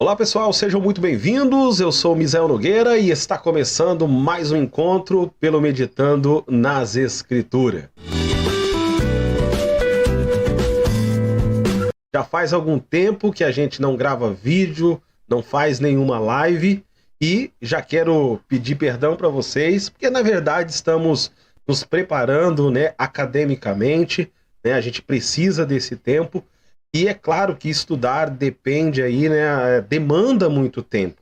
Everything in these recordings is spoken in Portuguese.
Olá pessoal, sejam muito bem-vindos. Eu sou o Misael Nogueira e está começando mais um encontro pelo Meditando nas Escrituras. Já faz algum tempo que a gente não grava vídeo, não faz nenhuma live e já quero pedir perdão para vocês, porque na verdade estamos nos preparando, academicamente, a gente precisa desse tempo. E é claro que estudar depende aí, demanda muito tempo.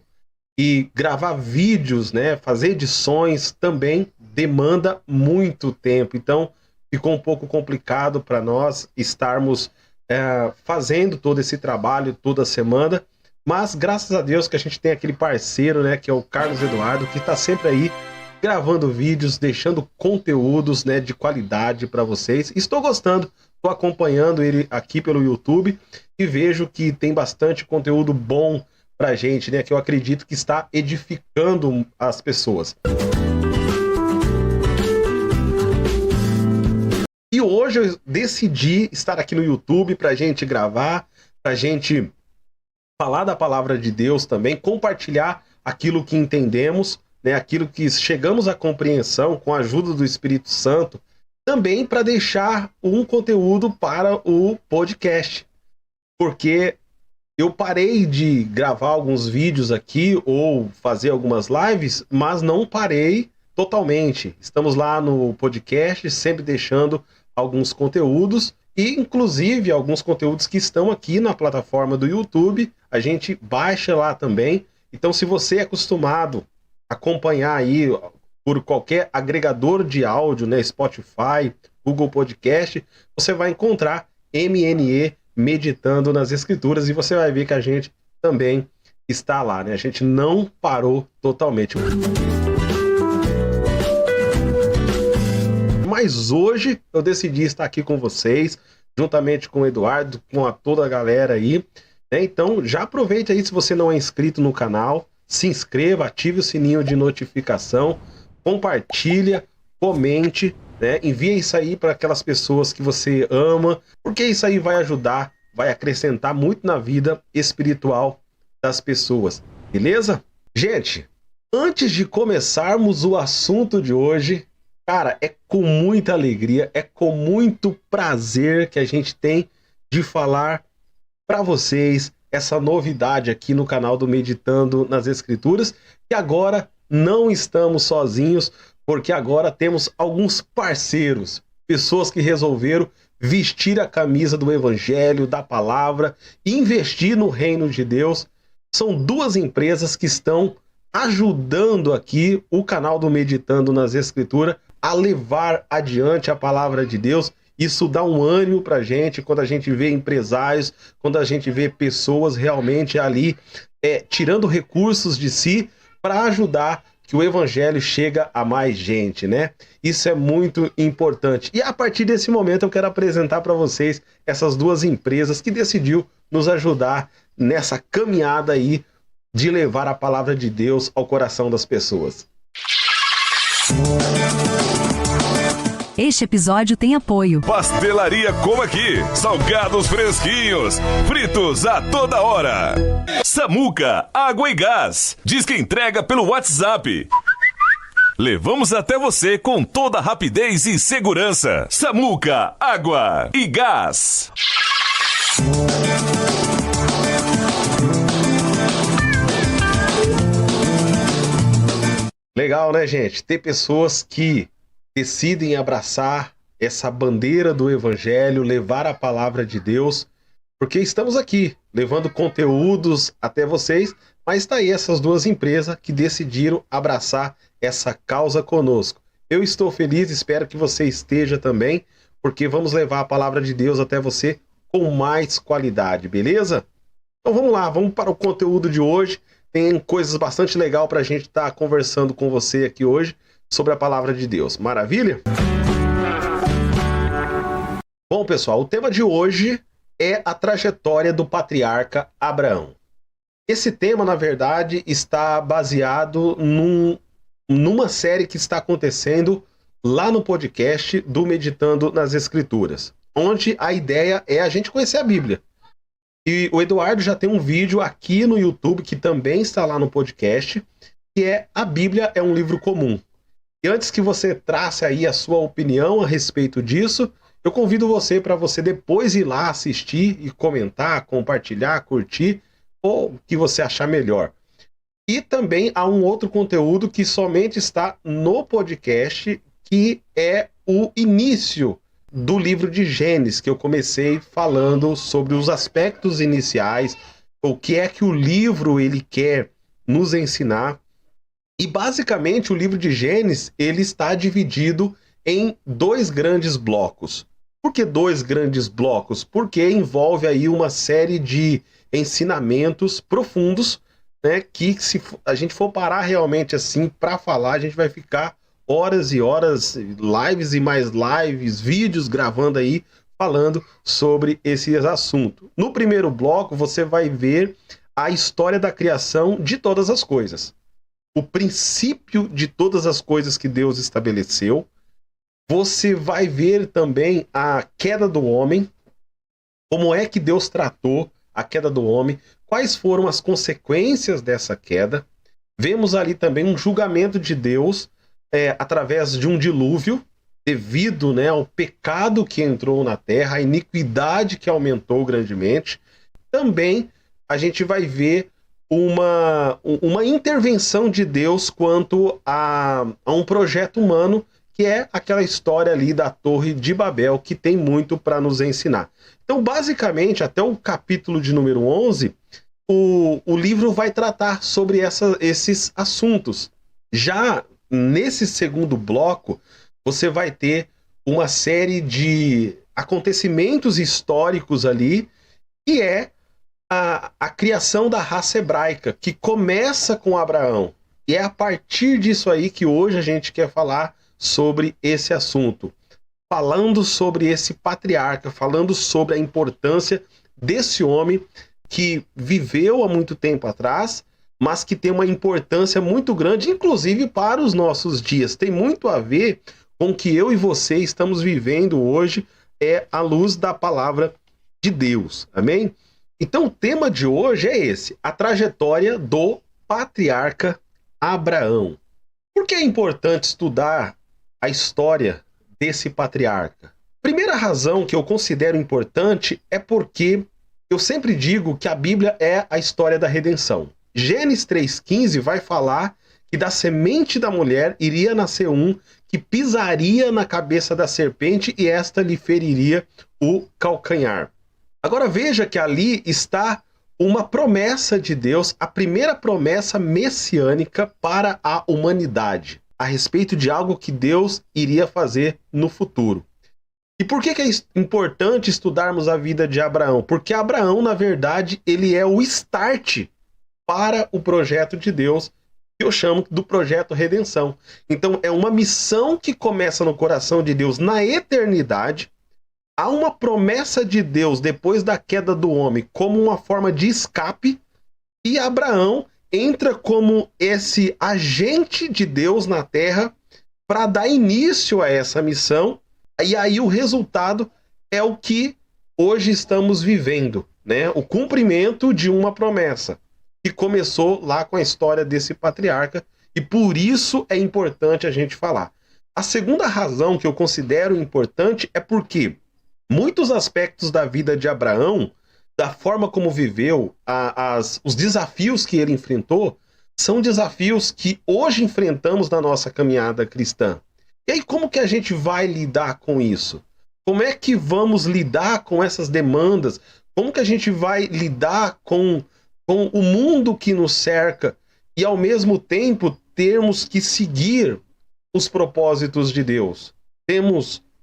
E gravar vídeos, fazer edições também demanda muito tempo. Então, ficou um pouco complicado para nós estarmos fazendo todo esse trabalho toda semana. Mas graças a Deus que a gente tem aquele parceiro, que é o Carlos Eduardo, que está sempre aí gravando vídeos, deixando conteúdos, de qualidade para vocês. Estou gostando. Estou acompanhando ele aqui pelo YouTube e vejo que tem bastante conteúdo bom pra gente, que eu acredito que está edificando as pessoas. E hoje eu decidi estar aqui no YouTube pra gente gravar, pra gente falar da palavra de Deus também, compartilhar aquilo que entendemos, aquilo que chegamos à compreensão com a ajuda do Espírito Santo, também para deixar um conteúdo para o podcast. Porque eu parei de gravar alguns vídeos aqui ou fazer algumas lives, mas não parei totalmente. Estamos lá no podcast, sempre deixando alguns conteúdos e inclusive alguns conteúdos que estão aqui na plataforma do YouTube, a gente baixa lá também. Então, se você é acostumado a acompanhar aí por qualquer agregador de áudio, Spotify, Google Podcast, você vai encontrar MNE Meditando nas Escrituras e você vai ver que a gente também está lá, A gente não parou totalmente. Mas hoje eu decidi estar aqui com vocês, juntamente com o Eduardo, com toda a galera aí, Então já aproveita aí, se você não é inscrito no canal, se inscreva, ative o sininho de notificação, compartilha, comente, envia isso aí para aquelas pessoas que você ama, porque isso aí vai ajudar, vai acrescentar muito na vida espiritual das pessoas, beleza? Gente, antes de começarmos o assunto de hoje, cara, é com muita alegria, é com muito prazer que a gente tem de falar para vocês essa novidade aqui no canal do Meditando nas Escrituras, que agora não estamos sozinhos, porque agora temos alguns parceiros, pessoas que resolveram vestir a camisa do Evangelho, da Palavra, e investir no reino de Deus. São duas empresas que estão ajudando aqui o canal do Meditando nas Escrituras a levar adiante a Palavra de Deus. Isso dá um ânimo pra gente quando a gente vê empresários, quando a gente vê pessoas realmente ali tirando recursos de si para ajudar que o evangelho chega a mais gente, Isso é muito importante. E a partir desse momento eu quero apresentar para vocês essas duas empresas que decidiu nos ajudar nessa caminhada aí de levar a palavra de Deus ao coração das pessoas. Este episódio tem apoio. Pastelaria Como Aqui. Salgados fresquinhos, fritos a toda hora. Samuca, água e gás. Diz que entrega pelo WhatsApp. Levamos até você com toda a rapidez e segurança. Samuca, água e gás. Legal, gente? Ter pessoas que decidem abraçar essa bandeira do evangelho, levar a palavra de Deus, porque estamos aqui levando conteúdos até vocês, mas está aí essas duas empresas que decidiram abraçar essa causa conosco. Eu estou feliz, espero que você esteja também, porque vamos levar a palavra de Deus até você com mais qualidade, beleza? Então vamos lá, vamos para o conteúdo de hoje. Tem coisas bastante legais para a gente estar conversando com você aqui hoje sobre a palavra de Deus. Maravilha? Bom, pessoal, o tema de hoje é a trajetória do patriarca Abraão. Esse tema, na verdade, está baseado numa série que está acontecendo lá no podcast do Meditando nas Escrituras, onde a ideia é a gente conhecer a Bíblia. E o Eduardo já tem um vídeo aqui no YouTube, que também está lá no podcast, que é A Bíblia é um Livro Comum. E antes que você trace aí a sua opinião a respeito disso, eu convido você para você depois ir lá assistir e comentar, compartilhar, curtir, ou o que você achar melhor. E também há um outro conteúdo que somente está no podcast, que é o início do livro de Gênesis, que eu comecei falando sobre os aspectos iniciais, o que é que o livro ele quer nos ensinar. E basicamente o livro de Gênesis ele está dividido em 2 grandes blocos. Por que 2 grandes blocos? Porque envolve aí uma série de ensinamentos profundos, né, que se a gente for parar realmente assim para falar, a gente vai ficar horas e horas, lives e mais lives, vídeos gravando aí, falando sobre esses assuntos. No primeiro bloco, você vai ver a história da criação de todas as coisas. O princípio de todas as coisas que Deus estabeleceu. Você vai ver também a queda do homem, como é que Deus tratou a queda do homem, quais foram as consequências dessa queda. Vemos ali também um julgamento de Deus através de um dilúvio, devido, né, ao pecado que entrou na terra, a iniquidade que aumentou grandemente. Também a gente vai ver uma intervenção de Deus quanto a um projeto humano, que é aquela história ali da Torre de Babel, que tem muito para nos ensinar. Então, basicamente, até o capítulo de número 11, o livro vai tratar sobre esses assuntos. Já nesse segundo bloco, você vai ter uma série de acontecimentos históricos ali, que é a criação da raça hebraica, que começa com Abraão. E é a partir disso aí que hoje a gente quer falar sobre esse assunto. Falando sobre esse patriarca, falando sobre a importância desse homem que viveu há muito tempo atrás, mas que tem uma importância muito grande, inclusive para os nossos dias. Tem muito a ver com o que eu e você estamos vivendo hoje, à luz da palavra de Deus. Amém? Então o tema de hoje é esse, a trajetória do patriarca Abraão. Por que é importante estudar a história desse patriarca? Primeira razão que eu considero importante é porque eu sempre digo que a Bíblia é a história da redenção. Gênesis 3,15 vai falar que da semente da mulher iria nascer um que pisaria na cabeça da serpente e esta lhe feriria o calcanhar. Agora veja que ali está uma promessa de Deus, a primeira promessa messiânica para a humanidade, a respeito de algo que Deus iria fazer no futuro. E por que é importante estudarmos a vida de Abraão? Porque Abraão, na verdade, ele é o start para o projeto de Deus, que eu chamo do projeto Redenção. Então, é uma missão que começa no coração de Deus na eternidade. Há uma promessa de Deus depois da queda do homem como uma forma de escape, e Abraão entra como esse agente de Deus na terra para dar início a essa missão. E aí o resultado é o que hoje estamos vivendo, né? O cumprimento de uma promessa que começou lá com a história desse patriarca, e por isso é importante a gente falar. A segunda razão que eu considero importante é porque muitos aspectos da vida de Abraão, da forma como viveu, os desafios que ele enfrentou, são desafios que hoje enfrentamos na nossa caminhada cristã. E aí, como que a gente vai lidar com isso? Como é que vamos lidar com essas demandas? Como que a gente vai lidar com o mundo que nos cerca e, ao mesmo tempo, termos que seguir os propósitos de Deus?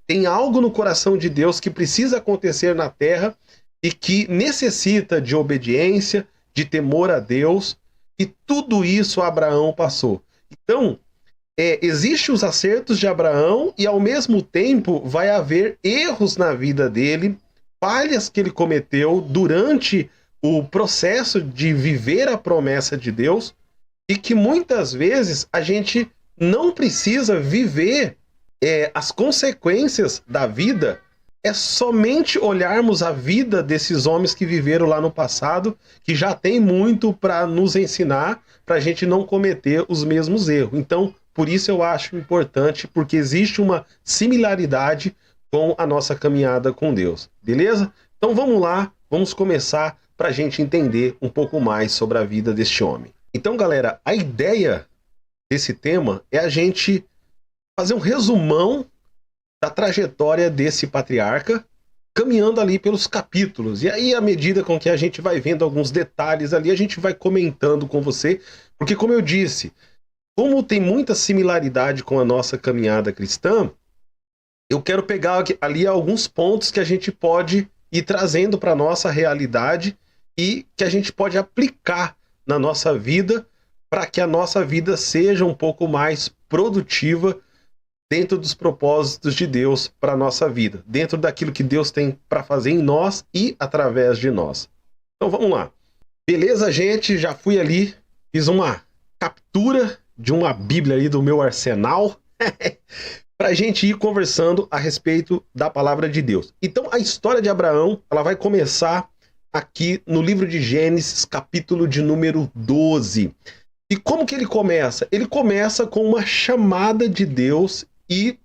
Tem algo no coração de Deus que precisa acontecer na terra e que necessita de obediência, de temor a Deus, e tudo isso Abraão passou. Então, existem os acertos de Abraão e, ao mesmo tempo, vai haver erros na vida dele, falhas que ele cometeu durante o processo de viver a promessa de Deus, e que muitas vezes a gente não precisa viver as consequências da vida é somente olharmos a vida desses homens que viveram lá no passado, que já tem muito para nos ensinar, para a gente não cometer os mesmos erros. Então, por isso eu acho importante, porque existe uma similaridade com a nossa caminhada com Deus. Beleza? Então vamos lá, vamos começar para a gente entender um pouco mais sobre a vida deste homem. Então, galera, a ideia desse tema é a gente fazer um resumão da trajetória desse patriarca, caminhando ali pelos capítulos. E aí, à medida com que a gente vai vendo alguns detalhes ali, a gente vai comentando com você, porque como eu disse, como tem muita similaridade com a nossa caminhada cristã, eu quero pegar ali alguns pontos que a gente pode ir trazendo para a nossa realidade e que a gente pode aplicar na nossa vida para que a nossa vida seja um pouco mais produtiva dentro dos propósitos de Deus para a nossa vida, dentro daquilo que Deus tem para fazer em nós e através de nós. Então vamos lá. Beleza, gente? Já fui ali, fiz uma captura de uma Bíblia aí do meu arsenal para a gente ir conversando a respeito da palavra de Deus. Então a história de Abraão, ela vai começar aqui no livro de Gênesis, capítulo de número 12. E como que ele começa? Ele começa com uma chamada de Deus e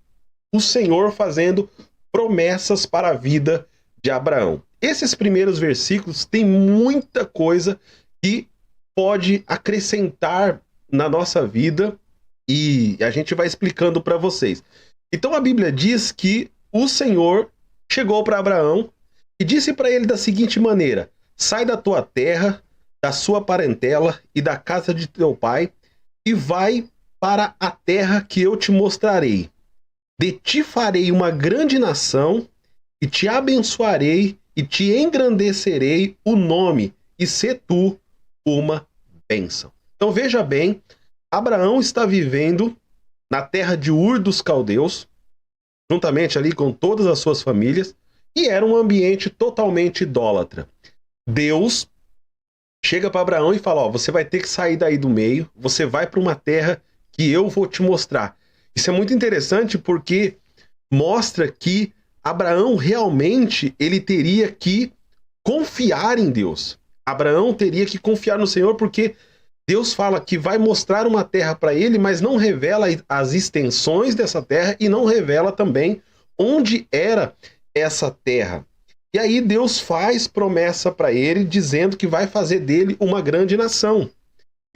o Senhor fazendo promessas para a vida de Abraão. Esses primeiros versículos têm muita coisa que pode acrescentar na nossa vida e a gente vai explicando para vocês. Então a Bíblia diz que o Senhor chegou para Abraão e disse para ele da seguinte maneira: sai da tua terra, da sua parentela e da casa de teu pai e vai para a terra que eu te mostrarei. De ti farei uma grande nação, e te abençoarei, e te engrandecerei o nome, e sê tu uma bênção. Então veja bem, Abraão está vivendo na terra de Ur dos Caldeus, juntamente ali com todas as suas famílias, e era um ambiente totalmente idólatra. Deus chega para Abraão e fala: ó, você vai ter que sair daí do meio, você vai para uma terra que eu vou te mostrar. Isso é muito interessante porque mostra que Abraão realmente ele teria que confiar em Deus. Abraão teria que confiar no Senhor porque Deus fala que vai mostrar uma terra para ele, mas não revela as extensões dessa terra e não revela também onde era essa terra. E aí Deus faz promessa para ele, dizendo que vai fazer dele uma grande nação.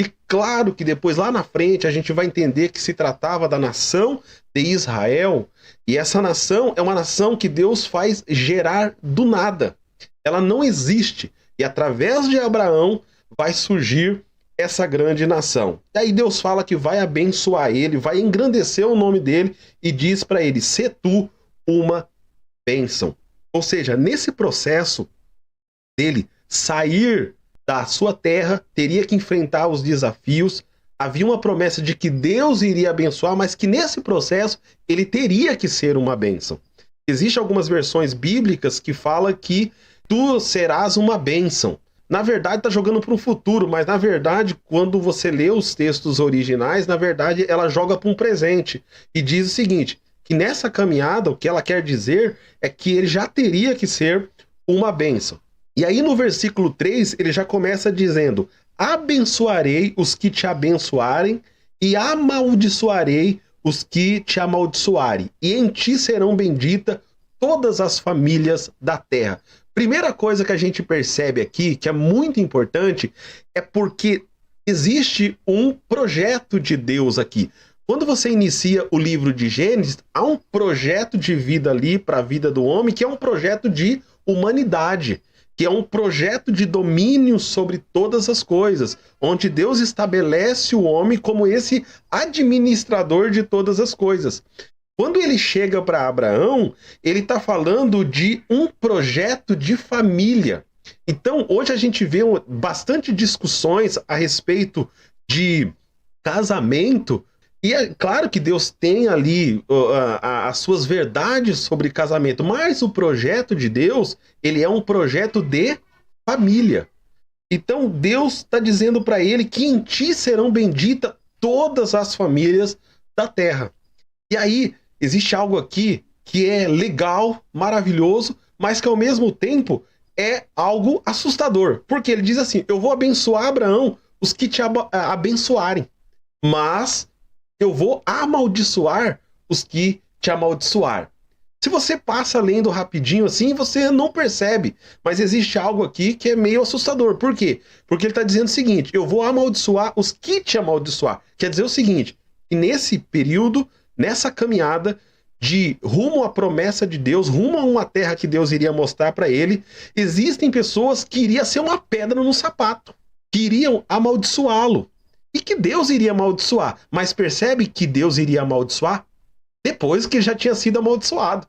E claro que depois, lá na frente, a gente vai entender que se tratava da nação de Israel. E essa nação é uma nação que Deus faz gerar do nada. Ela não existe. E através de Abraão vai surgir essa grande nação. E aí Deus fala que vai abençoar ele, vai engrandecer o nome dele e diz para ele: sê tu uma bênção. Ou seja, nesse processo dele sair da sua terra, teria que enfrentar os desafios. Havia uma promessa de que Deus iria abençoar, mas que nesse processo ele teria que ser uma bênção. Existem algumas versões bíblicas que falam que tu serás uma bênção. Na verdade, está jogando para o futuro, mas na verdade, quando você lê os textos originais, na verdade, ela joga para um presente e diz o seguinte: que nessa caminhada, o que ela quer dizer é que ele já teria que ser uma bênção. E aí no versículo 3, ele já começa dizendo: abençoarei os que te abençoarem e amaldiçoarei os que te amaldiçoarem, e em ti serão benditas todas as famílias da terra. Primeira coisa que a gente percebe aqui, que é muito importante, é porque existe um projeto de Deus aqui. Quando você inicia o livro de Gênesis, há um projeto de vida ali para a vida do homem, que é um projeto de humanidade, que é um projeto de domínio sobre todas as coisas, onde Deus estabelece o homem como esse administrador de todas as coisas. Quando ele chega para Abraão, ele está falando de um projeto de família. Então, hoje a gente vê bastante discussões a respeito de casamento, e é claro que Deus tem ali as suas verdades sobre casamento, mas o projeto de Deus, ele é um projeto de família. Então Deus está dizendo para ele que em ti serão benditas todas as famílias da terra. E aí existe algo aqui que é legal, maravilhoso, mas que ao mesmo tempo é algo assustador. Porque ele diz assim: eu vou abençoar Abraão, os que te abençoarem, mas eu vou amaldiçoar os que te amaldiçoar. Se você passa lendo rapidinho assim, você não percebe, mas existe algo aqui que é meio assustador. Por quê? Porque ele está dizendo o seguinte: eu vou amaldiçoar os que te amaldiçoar. Quer dizer o seguinte, que nesse período, nessa caminhada de rumo à promessa de Deus, rumo a uma terra que Deus iria mostrar para ele, existem pessoas que iriam ser uma pedra no sapato, que iriam amaldiçoá-lo, e que Deus iria amaldiçoar. Mas percebe que Deus iria amaldiçoar depois que já tinha sido amaldiçoado.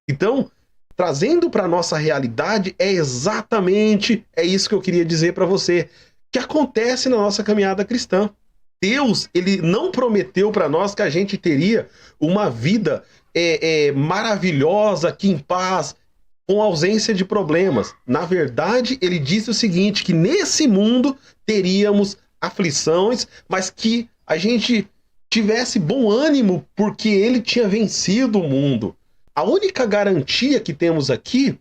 Então, trazendo para a nossa realidade, é exatamente isso que eu queria dizer para você, que acontece na nossa caminhada cristã. Deus, ele não prometeu para nós que a gente teria uma vida maravilhosa, aqui em paz, com ausência de problemas. Na verdade, ele disse o seguinte, que nesse mundo teríamos aflições, mas que a gente tivesse bom ânimo, porque ele tinha vencido o mundo. A única garantia que temos aqui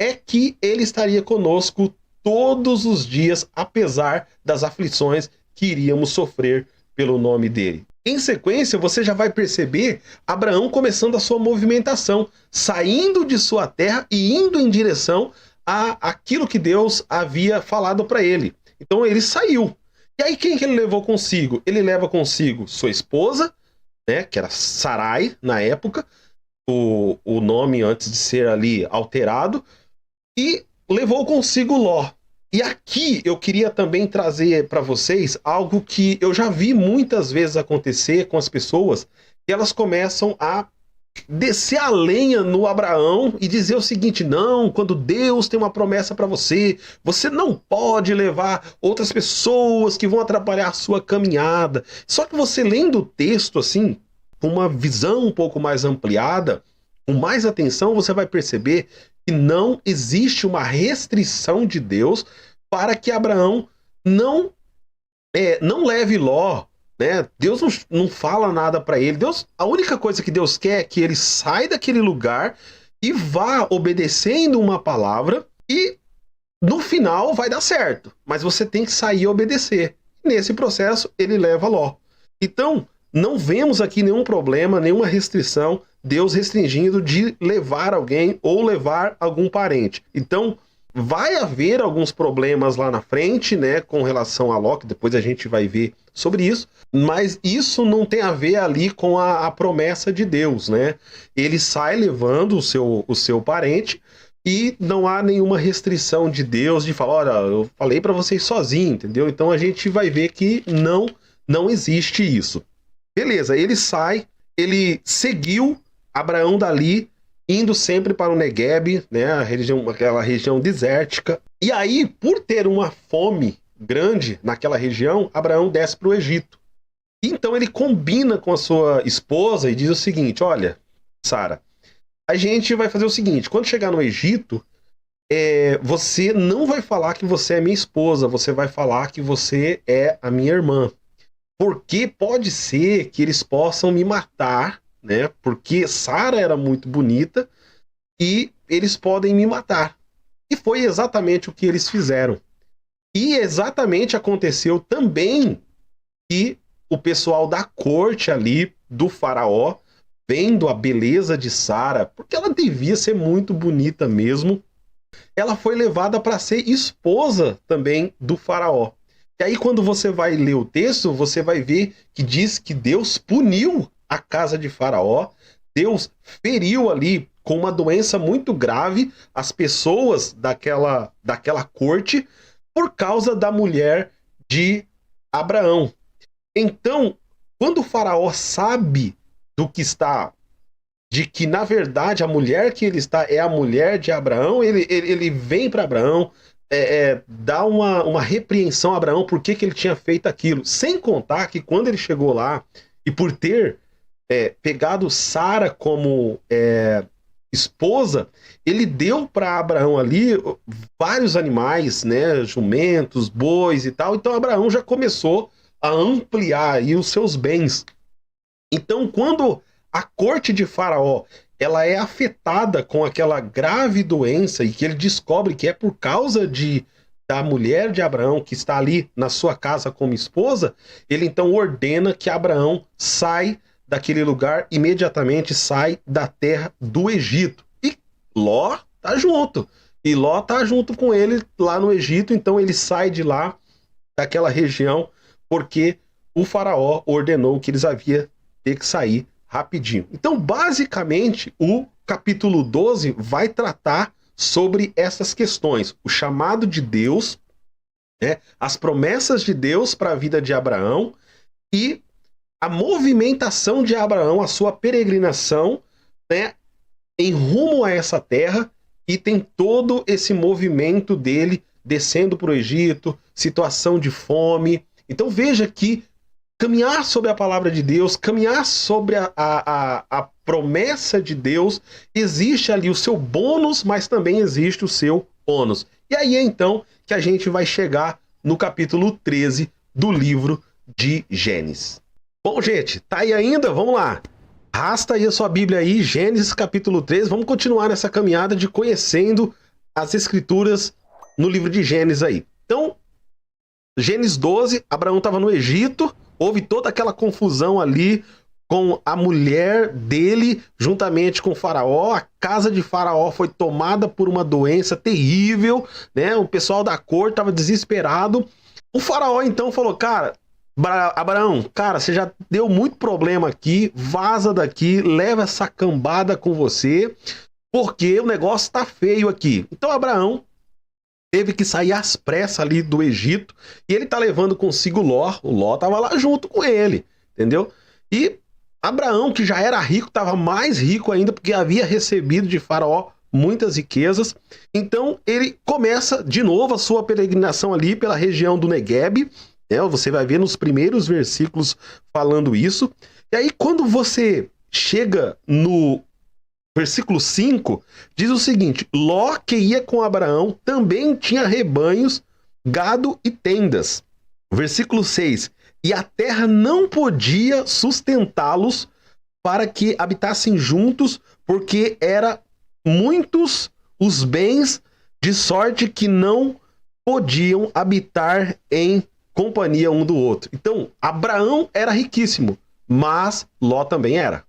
é que ele estaria conosco todos os dias, apesar das aflições que iríamos sofrer pelo nome dele. Em sequência, você já vai perceber Abraão começando a sua movimentação, saindo de sua terra e indo em direção àquilo que Deus havia falado para ele. Então ele saiu. E aí quem que ele levou consigo? Ele leva consigo sua esposa, né, que era Sarai na época, o nome antes de ser ali alterado, e levou consigo Ló. E aqui eu queria também trazer para vocês algo que eu já vi muitas vezes acontecer com as pessoas, que elas começam a descer a lenha no Abraão e dizer o seguinte: não, quando Deus tem uma promessa para você, você não pode levar outras pessoas que vão atrapalhar a sua caminhada. Só que você lendo o texto assim, com uma visão um pouco mais ampliada, com mais atenção, você vai perceber que não existe uma restrição de Deus para que Abraão não leve Ló, né? Deus não fala nada para ele. A única coisa que Deus quer é que ele saia daquele lugar e vá obedecendo uma palavra, e no final vai dar certo, mas você tem que sair e obedecer. Nesse processo ele leva Ló. Então não vemos aqui nenhum problema, nenhuma restrição, Deus restringindo de levar alguém ou levar algum parente. Então, vai haver alguns problemas lá na frente, né, com relação a Ló, que depois a gente vai ver sobre isso, mas isso não tem a ver ali com a promessa de Deus, né? Ele sai levando o seu parente e não há nenhuma restrição de Deus de falar: olha, eu falei para vocês sozinho, entendeu? Então a gente vai ver que não existe isso. Beleza, ele sai, ele seguiu Abraão dali, indo sempre para o Negueb, né, aquela região desértica. E aí, por ter uma fome grande naquela região, Abraão desce para o Egito. Então ele combina com a sua esposa e diz o seguinte: olha, Sara, a gente vai fazer o seguinte, quando chegar no Egito, você não vai falar que você é minha esposa, você vai falar que você é a minha irmã. Porque pode ser que eles possam me matar, né? Porque Sara era muito bonita e eles podem me matar. E foi exatamente o que eles fizeram. E exatamente aconteceu também que o pessoal da corte ali do faraó, vendo a beleza de Sara, porque ela devia ser muito bonita mesmo, ela foi levada para ser esposa também do faraó. E aí quando você vai ler o texto, você vai ver que diz que Deus puniu a casa de Faraó, Deus feriu ali com uma doença muito grave as pessoas daquela corte por causa da mulher de Abraão. Então, quando o Faraó sabe do que está, de que na verdade a mulher que ele está é a mulher de Abraão, ele vem para Abraão, dá uma repreensão a Abraão por que ele tinha feito aquilo. Sem contar que quando ele chegou lá, e por ter pegado Sara como esposa, ele deu para Abraão ali vários animais, né, jumentos, bois e tal. Então Abraão já começou a ampliar aí os seus bens. Então quando a corte de Faraó ela é afetada com aquela grave doença e que ele descobre que é por causa da mulher de Abraão que está ali na sua casa como esposa, ele então ordena que Abraão sai daquele lugar, imediatamente sai da terra do Egito. E Ló tá junto. E Ló tá junto com ele lá no Egito, então ele sai de lá, daquela região, porque o faraó ordenou que eles haviam ter que sair rapidinho. Então, basicamente, o capítulo 12 vai tratar sobre essas questões. O chamado de Deus, né, as promessas de Deus para a vida de Abraão e a movimentação de Abraão, a sua peregrinação, né, em rumo a essa terra, e tem todo esse movimento dele descendo para o Egito, situação de fome. Então veja que caminhar sobre a palavra de Deus, caminhar sobre a promessa de Deus, existe ali o seu bônus, mas também existe o seu ônus. E aí é então que a gente vai chegar no capítulo 13 do livro de Gênesis. Bom, gente, tá aí ainda? Vamos lá. Arrasta aí a sua Bíblia aí, Gênesis capítulo 13. Vamos continuar nessa caminhada de conhecendo as escrituras no livro de Gênesis aí. Então, Gênesis 12, Abraão estava no Egito, houve toda aquela confusão ali com a mulher dele, juntamente com o faraó. A casa de faraó foi tomada por uma doença terrível, né? O pessoal da corte estava desesperado. O faraó então falou, cara, Abraão, cara, você já deu muito problema aqui, vaza daqui, leva essa cambada com você, porque o negócio tá feio aqui. Então Abraão teve que sair às pressas ali do Egito, e ele tá levando consigo Ló. O Ló tava lá junto com ele, entendeu? E Abraão, que já era rico, tava mais rico ainda, porque havia recebido de Faraó muitas riquezas. Então ele começa de novo a sua peregrinação ali pela região do Negueb, né? Você vai ver nos primeiros versículos falando isso. E aí quando você chega no versículo 5, diz o seguinte: Ló, que ia com Abraão, também tinha rebanhos, gado e tendas. Versículo 6, e a terra não podia sustentá-los para que habitassem juntos, porque eram muitos os bens, de sorte que não podiam habitar em companhia um do outro. Então, Abraão era riquíssimo, mas Ló também era.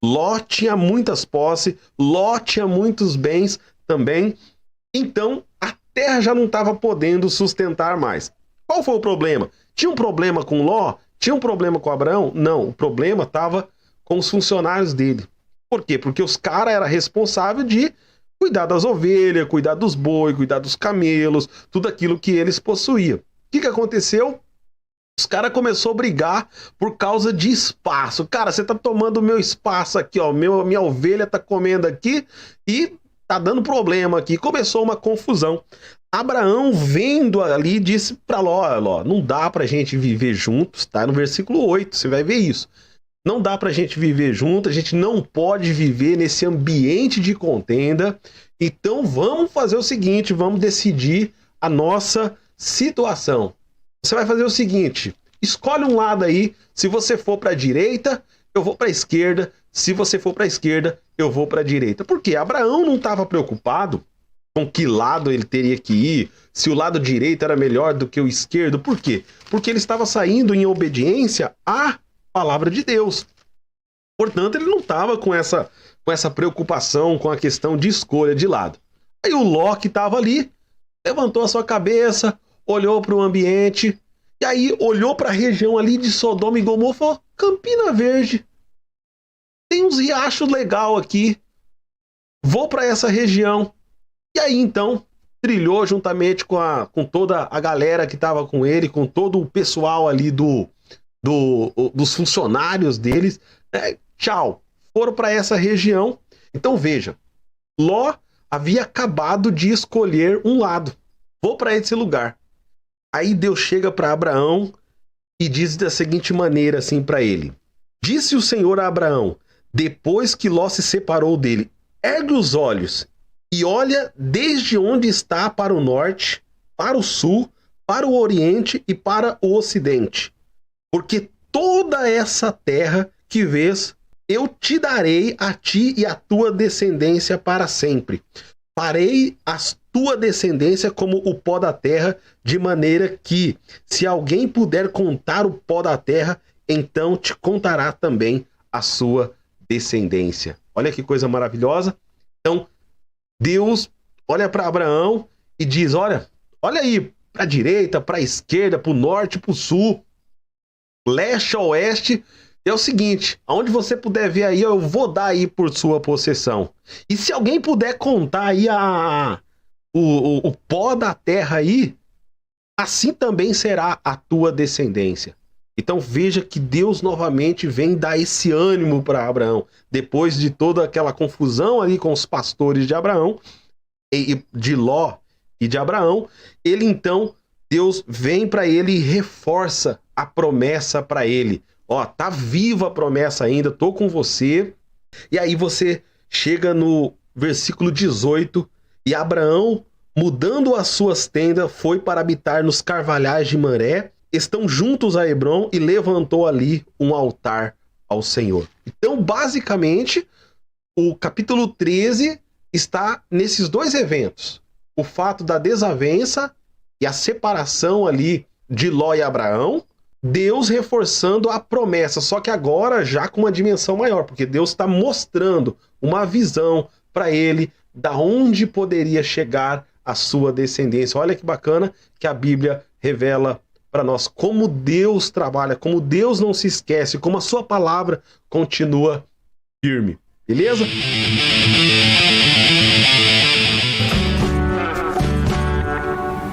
Ló tinha muitas posses, Ló tinha muitos bens também. Então, a terra já não estava podendo sustentar mais. Qual foi o problema? Tinha um problema com Ló? Tinha um problema com Abraão? Não, o problema estava com os funcionários dele. Por quê? Porque os caras eram responsáveis de cuidar das ovelhas, cuidar dos bois, cuidar dos camelos, tudo aquilo que eles possuíam. O que aconteceu? Os caras começaram a brigar por causa de espaço. Cara, você tá tomando o meu espaço aqui, ó. Minha ovelha tá comendo aqui e tá dando problema aqui. Começou uma confusão. Abraão, vendo ali, disse pra Ló, não dá pra gente viver juntos, tá? No versículo 8, você vai ver isso. Não dá pra gente viver junto, a gente não pode viver nesse ambiente de contenda. Então vamos fazer o seguinte, vamos decidir a nossa situação. Você vai fazer o seguinte, escolhe um lado aí, se você for para a direita, eu vou para a esquerda, se você for para a esquerda, eu vou para a direita. Por quê? Abraão não estava preocupado com que lado ele teria que ir, se o lado direito era melhor do que o esquerdo. Por quê? Porque ele estava saindo em obediência à palavra de Deus. Portanto, ele não estava com essa preocupação com a questão de escolha de lado. Aí o Ló, que estava ali, levantou a sua cabeça, olhou para o ambiente, e aí olhou para a região ali de Sodoma e Gomorra e falou, Campina Verde, tem uns riachos legal aqui, vou para essa região. E aí então trilhou juntamente com toda a galera que estava com ele, com todo o pessoal ali dos funcionários deles, tchau, foram para essa região. Então veja, Ló havia acabado de escolher um lado, vou para esse lugar. Aí Deus chega para Abraão e diz da seguinte maneira assim para ele: disse o Senhor a Abraão, depois que Ló se separou dele, ergue os olhos e olha desde onde está para o norte, para o sul, para o oriente e para o ocidente. Porque toda essa terra que vês, eu te darei a ti e a tua descendência para sempre. Farei a tua descendência como o pó da terra, de maneira que, se alguém puder contar o pó da terra, então te contará também a sua descendência. Olha que coisa maravilhosa. Então, Deus olha para Abraão e diz, olha aí, para a direita, para a esquerda, para o norte, para o sul, leste a oeste, é o seguinte, aonde você puder ver aí, eu vou dar aí por sua possessão. E se alguém puder contar aí o pó da terra aí, assim também será a tua descendência. Então veja que Deus novamente vem dar esse ânimo para Abraão. Depois de toda aquela confusão ali com os pastores de Abraão, de Ló e de Abraão, Deus vem para ele e reforça a promessa para ele. Ó, tá viva a promessa ainda, tô com você. E aí você chega no versículo 18, e Abraão, mudando as suas tendas, foi para habitar nos carvalhais de Mamré, estão juntos a Hebrom, e levantou ali um altar ao Senhor. Então, basicamente, o capítulo 13 está nesses dois eventos. O fato da desavença e a separação ali de Ló e Abraão, Deus reforçando a promessa, só que agora já com uma dimensão maior, porque Deus está mostrando uma visão para ele da onde poderia chegar a sua descendência. Olha que bacana que a Bíblia revela para nós como Deus trabalha, como Deus não se esquece, como a sua palavra continua firme. Beleza?